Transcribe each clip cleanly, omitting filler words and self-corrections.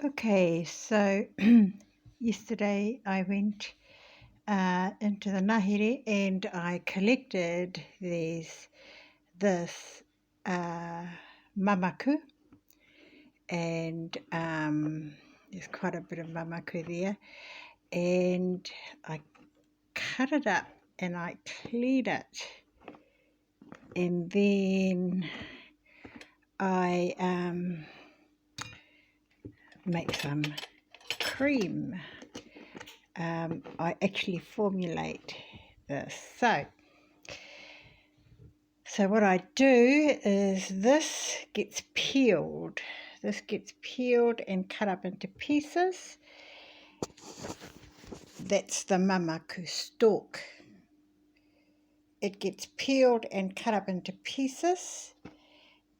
Okay, so yesterday I went into the Ngāhere and I collected this mamaku, and there's quite a bit of mamaku there, and I cut it up and I cleaned it, and then I make some cream. I actually formulate this. So what I do is this gets peeled. This gets peeled and cut up into pieces. That's the mamaku stalk. It gets peeled and cut up into pieces,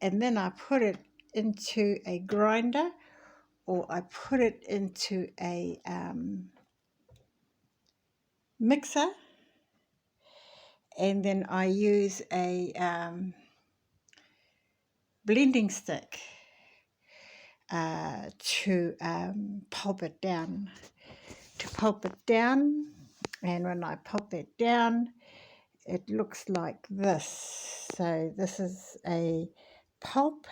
and then I put it into a grinder, or I put it into a mixer, and then I use a blending stick to pulp it down. And when I pulp it down, it looks like this. So this is a pulp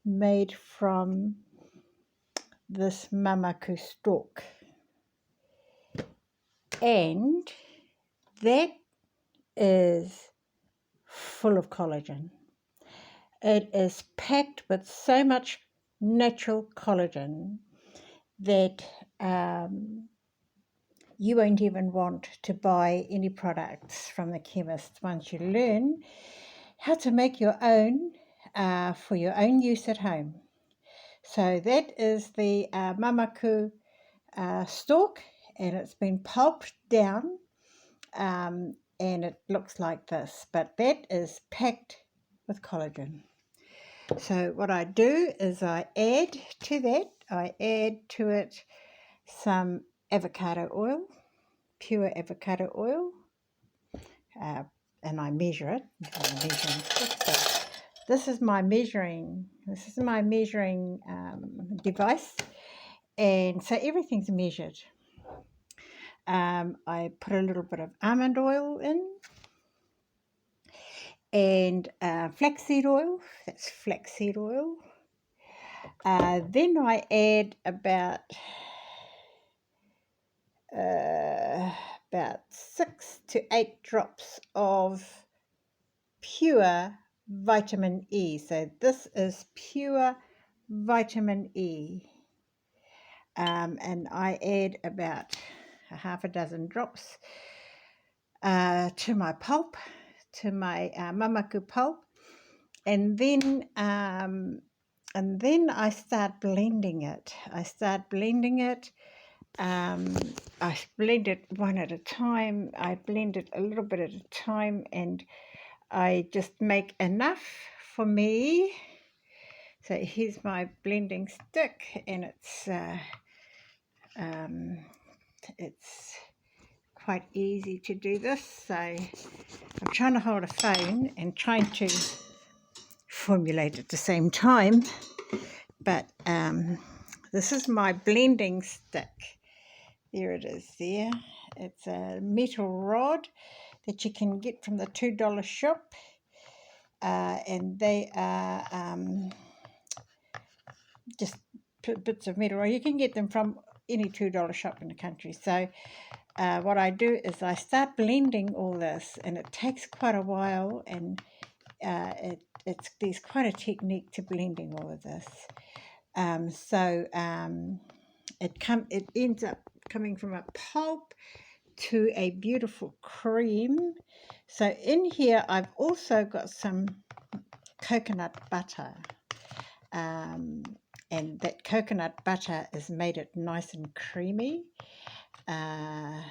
made from this mamaku stalk, and that is full of collagen. It is packed with so much natural collagen that you won't even want to buy any products from the chemist once you learn how to make your own for your own use at home. So that is the mamaku stalk, and it's been pulped down, and it looks like this, but that is packed with collagen. So what I do is I add to it some avocado oil, pure avocado oil, and I measure it. So this is my measuring device, and so everything's measured. I put a little bit of almond oil in, and flaxseed oil. That's flaxseed oil. Then I add about 6 to 8 drops of pure vitamin E. So this is pure vitamin E. And I add about a half a dozen drops to my pulp, to my mamaku pulp, and then I start blending it. I blend it one at a time. I blend it a little bit at a time, and I just make enough for me. So here's my blending stick, and it's quite easy to do this. So I'm trying to hold a phone and trying to formulate at the same time, but this is my blending stick. There it is there. It's a metal rod that you can get from the $2 shop, and they are just bits of metal rod. You can get them from any $2 shop in the country. So what I do is I start blending all this, and it takes quite a while, and there's quite a technique to blending all of this. It ends up coming from a pulp to a beautiful cream. So in here I've also got some coconut butter, and that coconut butter has made it nice and creamy. I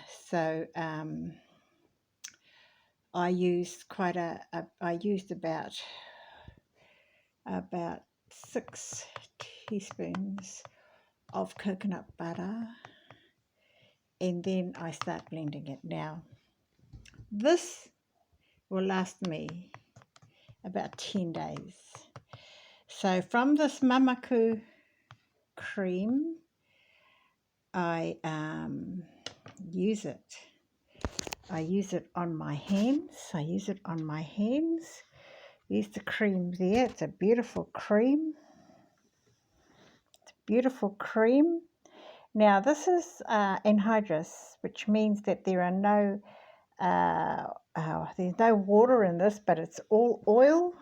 used about 6 teaspoons of coconut butter, and then I start blending it. Now this will last me about 10 days. So from this Mamaku cream, I use it. I use it on my hands. Use the cream there. It's a beautiful cream. Now this is anhydrous, which means that there are no there's no water in this, but it's all oil.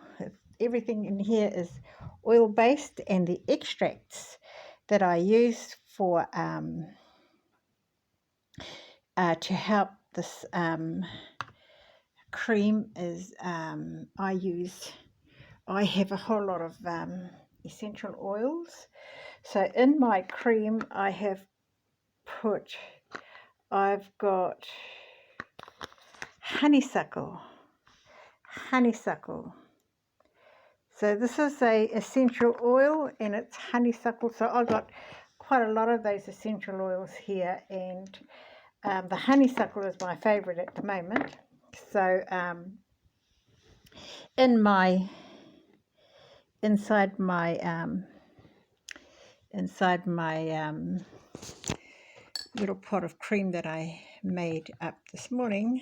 Everything in here is oil based, and the extracts that I use for to help this cream is I have a whole lot of essential oils. So in my cream I've got honeysuckle. So this is a essential oil, and it's honeysuckle. So I've got quite a lot of those essential oils here, and the honeysuckle is my favorite at the moment. So inside my little pot of cream that I made up this morning,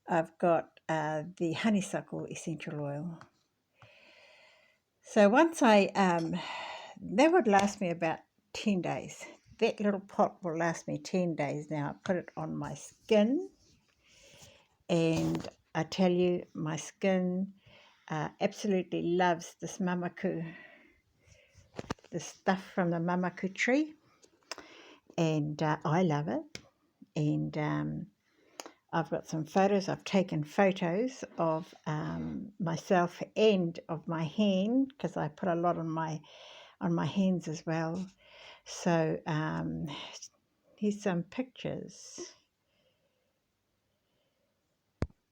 I've got the honeysuckle essential oil. So once that would last me about 10 days. That little pot will last me 10 days. Now I put it on my skin, and I tell you, my skin absolutely loves this stuff from the Mamaku tree, and I love it. And I've got some photos. I've taken photos of myself and of my hand, because I put a lot on my hands as well. So here's some pictures.